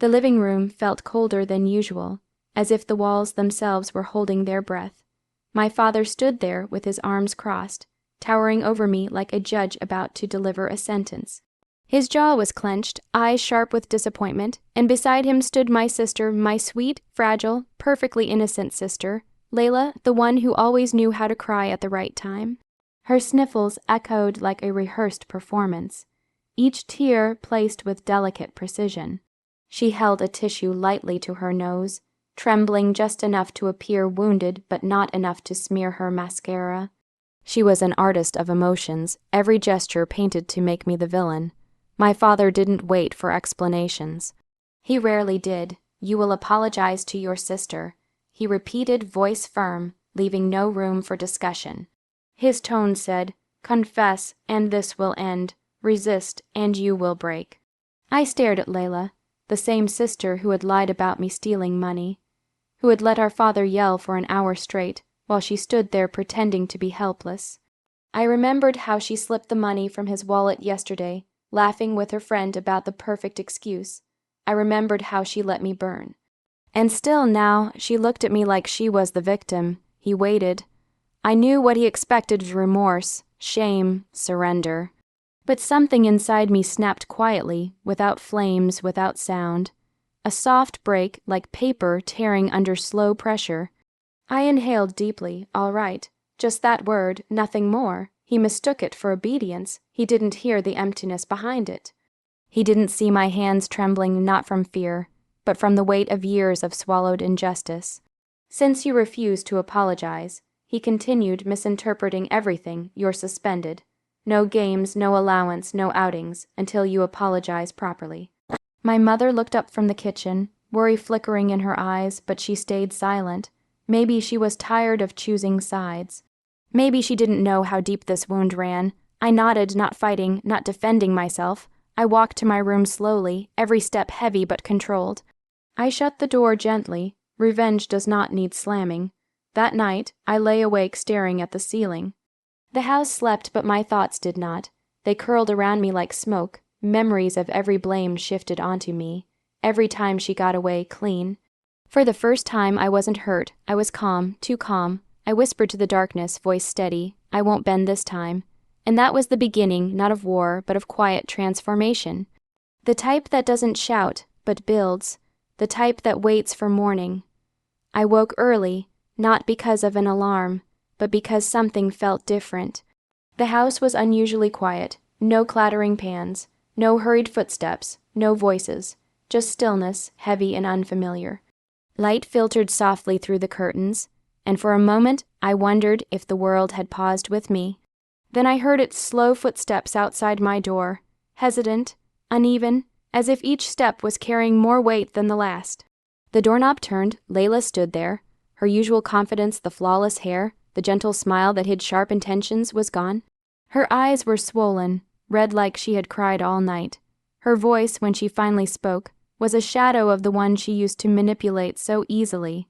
The living room felt colder than usual, as if the walls themselves were holding their breath. My father stood there with his arms crossed, towering over me like a judge about to deliver a sentence. His jaw was clenched, eyes sharp with disappointment, and beside him stood my sister, my sweet, fragile, perfectly innocent sister, Layla, the one who always knew how to cry at the right time. Her sniffles echoed like a rehearsed performance, each tear placed with delicate precision. She held a tissue lightly to her nose, trembling just enough to appear wounded but not enough to smear her mascara. She was an artist of emotions, every gesture painted to make me the villain. My father didn't wait for explanations. He rarely did. "You will apologize to your sister," he repeated, voice firm, leaving no room for discussion. His tone said, "Confess, and this will end. Resist, and you will break." I stared at Layla, the same sister who had lied about me stealing money, who had let our father yell for an hour straight, while she stood there pretending to be helpless. I remembered how she slipped the money from his wallet yesterday, laughing with her friend about the perfect excuse. I remembered how she let me burn. And still now, she looked at me like she was the victim. He waited. I knew what he expected of remorse, shame, surrender. But something inside me snapped quietly, without flames, without sound. A soft break, like paper tearing under slow pressure. I inhaled deeply, all right. Just that word, nothing more. He mistook it for obedience. He didn't hear the emptiness behind it. He didn't see my hands trembling not from fear, but from the weight of years of swallowed injustice. "Since you refuse to apologize," he continued, misinterpreting everything, "you're suspended. No games, no allowance, no outings, until you apologize properly." My mother looked up from the kitchen, worry flickering in her eyes, but she stayed silent. Maybe she was tired of choosing sides. Maybe she didn't know how deep this wound ran. I nodded, not fighting, not defending myself. I walked to my room slowly, every step heavy but controlled. I shut the door gently. Revenge does not need slamming. That night, I lay awake staring at the ceiling. The house slept, but my thoughts did not. They curled around me like smoke. Memories of every blame shifted onto me. Every time she got away clean. For the first time, I wasn't hurt. I was calm, too calm. I whispered to the darkness, voice steady, "I won't bend this time." And that was the beginning, not of war, but of quiet transformation. The type that doesn't shout, but builds. The type that waits for morning. I woke early, not because of an alarm, but because something felt different. The house was unusually quiet. No clattering pans, no hurried footsteps, no voices. Just stillness, heavy and unfamiliar. Light filtered softly through the curtains, and for a moment I wondered if the world had paused with me. Then I heard its slow footsteps outside my door, hesitant, uneven, as if each step was carrying more weight than the last. The doorknob turned, Layla stood there. Her usual confidence, the flawless hair, the gentle smile that hid sharp intentions was gone. Her eyes were swollen, red like she had cried all night. Her voice, when she finally spoke, was a shadow of the one she used to manipulate so easily.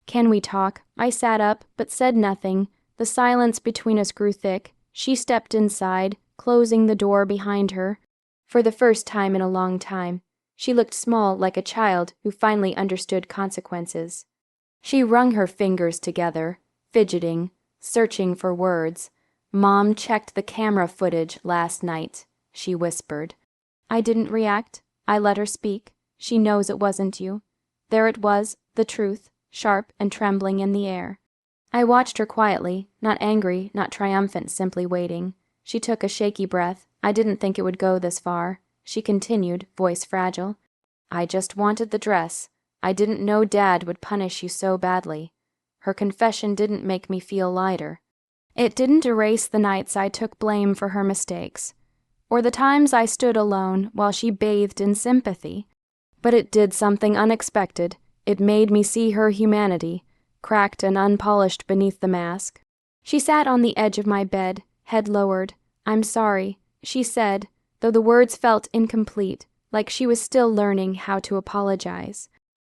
"Can we talk?" I sat up, but said nothing. The silence between us grew thick. She stepped inside, closing the door behind her. For the first time in a long time, she looked small, like a child who finally understood consequences. She wrung her fingers together, fidgeting, searching for words. "Mom checked the camera footage last night," she whispered. I didn't react. I let her speak. "She knows it wasn't you." There it was, the truth, sharp and trembling in the air. I watched her quietly, not angry, not triumphant, simply waiting. She took a shaky breath. I didn't think it would go this far. She continued, voice fragile. "I just wanted the dress. I didn't know Dad would punish you so badly." Her confession didn't make me feel lighter. It didn't erase the nights I took blame for her mistakes, or the times I stood alone while she bathed in sympathy. But it did something unexpected. It made me see her humanity, cracked and unpolished beneath the mask. She sat on the edge of my bed, head lowered. "I'm sorry," she said, though the words felt incomplete, like she was still learning how to apologize.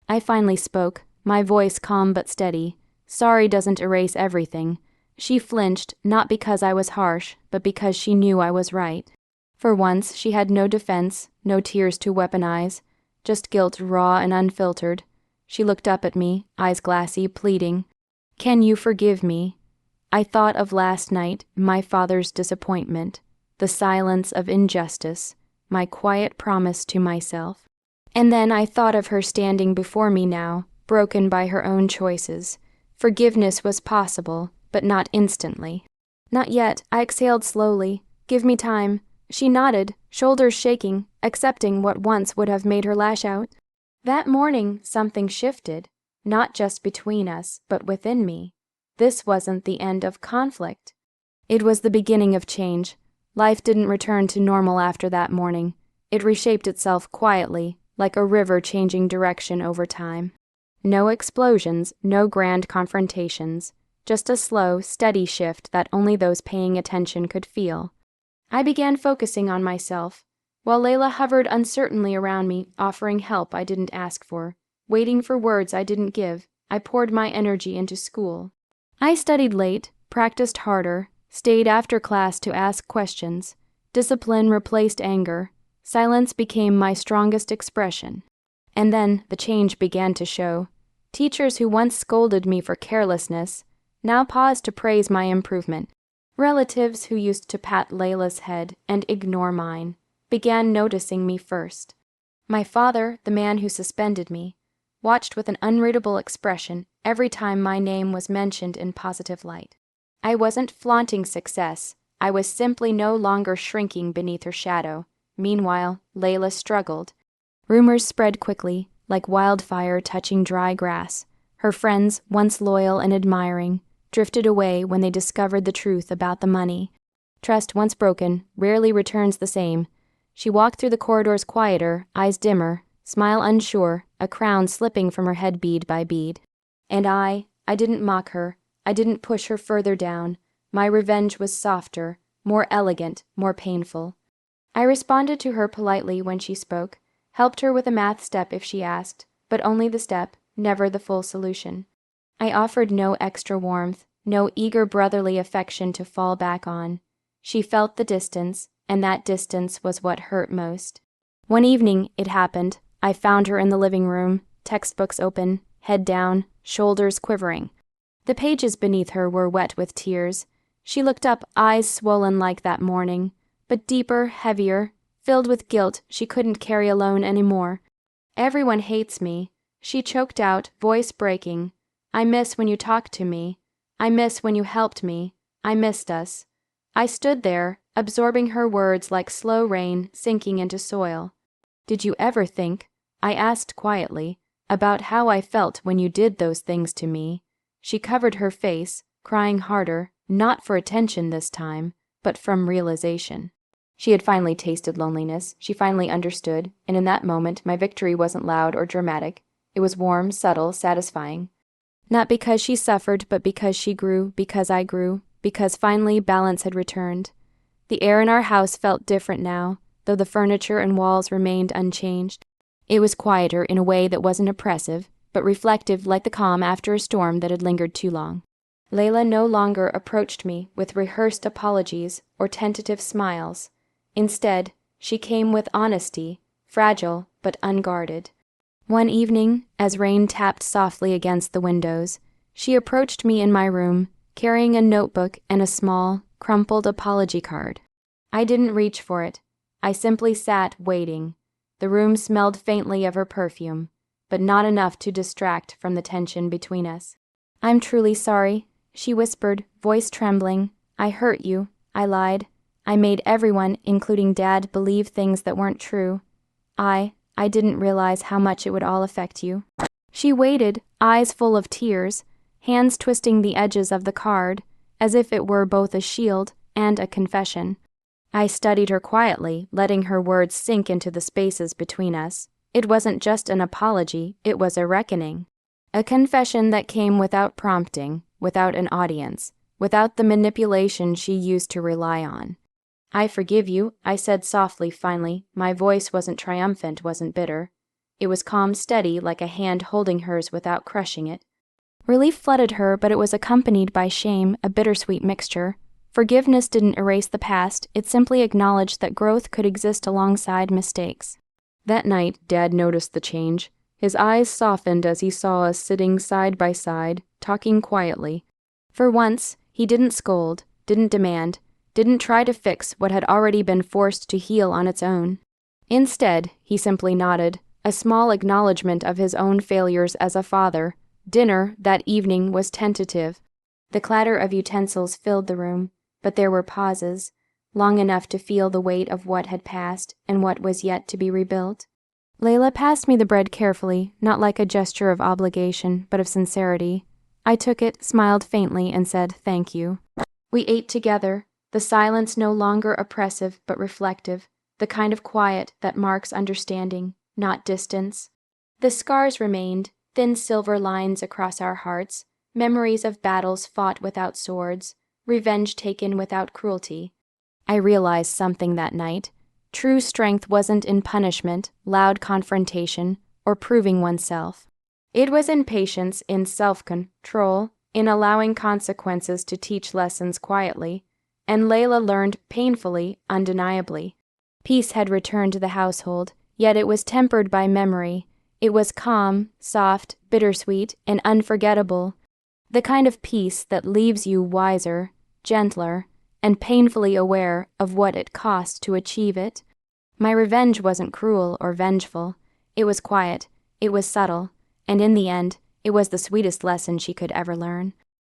I finally spoke, my voice calm but steady. "Sorry doesn't erase everything." She flinched, not because I was harsh, but because she knew I was right. For once, she had no defense, no tears to weaponize. just guilt raw and unfiltered. She looked up at me, eyes glassy, pleading. "Can you forgive me?" I thought of last night, my father's disappointment, the silence of injustice, my quiet promise to myself. And then I thought of her standing before me now, broken by her own choices. Forgiveness was possible, but not instantly. "Not yet," I exhaled slowly. "Give me time." She nodded, shoulders shaking, accepting what once would have made her lash out. That morning, something shifted, not just between us, but within me. This wasn't the end of conflict. It was the beginning of change. Life didn't return to normal after that morning. It reshaped itself quietly, like a river changing direction over time. No explosions, no grand confrontations, just a slow, steady shift that only those paying attention could feel. I began focusing on myself, while Layla hovered uncertainly around me, offering help I didn't ask for, waiting for words I didn't give. I poured my energy into school. I studied late, practiced harder, stayed after class to ask questions. Discipline replaced anger. Silence became my strongest expression. And then the change began to show. Teachers who once scolded me for carelessness now paused to praise my improvement. Relatives who used to pat Layla's head and ignore mine began noticing me first. My father, the man who suspended me, watched with an unreadable expression every time my name was mentioned in positive light. I wasn't flaunting success. I was simply no longer shrinking beneath her shadow. Meanwhile, Layla struggled. Rumors spread quickly, like wildfire touching dry grass. Her friends, once loyal and admiring, drifted away when they discovered the truth about the money. Trust once broken rarely returns the same. She walked through the corridors quieter, eyes dimmer, smile unsure, a crown slipping from her head bead by bead. And I didn't mock her. I didn't push her further down. My revenge was softer, more elegant, more painful. I responded to her politely when she spoke, helped her with a math step if she asked, but only the step, never the full solution. I offered no extra warmth, no eager brotherly affection to fall back on. She felt the distance, and that distance was what hurt most. One evening, it happened, I found her in the living room, textbooks open, head down, shoulders quivering. The pages beneath her were wet with tears. She looked up, eyes swollen like that morning, but deeper, heavier, filled with guilt she couldn't carry alone anymore. "Everyone hates me," she choked out, voice breaking. "I miss when you talked to me. I miss when you helped me. I missed us." I stood there, absorbing her words like slow rain sinking into soil. "Did you ever think," I asked quietly, "about how I felt when you did those things to me?" She covered her face, crying harder, not for attention this time, but from realization. She had finally tasted loneliness, she finally understood, and in that moment my victory wasn't loud or dramatic. It was warm, subtle, satisfying. Not because she suffered, but because she grew, because I grew, because finally balance had returned. The air in our house felt different now, though the furniture and walls remained unchanged. It was quieter in a way that wasn't oppressive, but reflective like the calm after a storm that had lingered too long. Layla no longer approached me with rehearsed apologies or tentative smiles. Instead, she came with honesty, fragile but unguarded. One evening, as rain tapped softly against the windows, she approached me in my room, carrying a notebook and a small, crumpled apology card. I didn't reach for it. I simply sat waiting. The room smelled faintly of her perfume, but not enough to distract from the tension between us. "I'm truly sorry," she whispered, voice trembling. "I hurt you. I lied. I made everyone, including Dad, believe things that weren't true. I didn't realize how much it would all affect you." She waited, eyes full of tears, hands twisting the edges of the card, as if it were both a shield and a confession. I studied her quietly, letting her words sink into the spaces between us. It wasn't just an apology, it was a reckoning. A confession that came without prompting, without an audience, without the manipulation she used to rely on. "I forgive you," I said softly finally. My voice wasn't triumphant, wasn't bitter. It was calm, steady, like a hand holding hers without crushing it. Relief flooded her, but it was accompanied by shame, a bittersweet mixture. Forgiveness didn't erase the past, it simply acknowledged that growth could exist alongside mistakes. That night, Dad noticed the change. His eyes softened as he saw us sitting side by side, talking quietly. For once, he didn't scold, didn't demand, didn't try to fix what had already been forced to heal on its own. Instead, he simply nodded, a small acknowledgement of his own failures as a father. Dinner that evening was tentative. The clatter of utensils filled the room, but there were pauses, long enough to feel the weight of what had passed and what was yet to be rebuilt. Layla passed me the bread carefully, not like a gesture of obligation, but of sincerity. I took it, smiled faintly, and said, "Thank you." We ate together, the silence no longer oppressive but reflective, the kind of quiet that marks understanding, not distance. The scars remained, thin silver lines across our hearts, memories of battles fought without swords, revenge taken without cruelty. I realized something that night. True strength wasn't in punishment, loud confrontation, or proving oneself. It was in patience, in self-control, in allowing consequences to teach lessons quietly, and Layla learned painfully, undeniably. Peace had returned to the household, yet it was tempered by memory. It was calm, soft, bittersweet, and unforgettable, the kind of peace that leaves you wiser, gentler, and painfully aware of what it cost to achieve it. My revenge wasn't cruel or vengeful. It was quiet, it was subtle, and in the end, it was the sweetest lesson she could ever learn.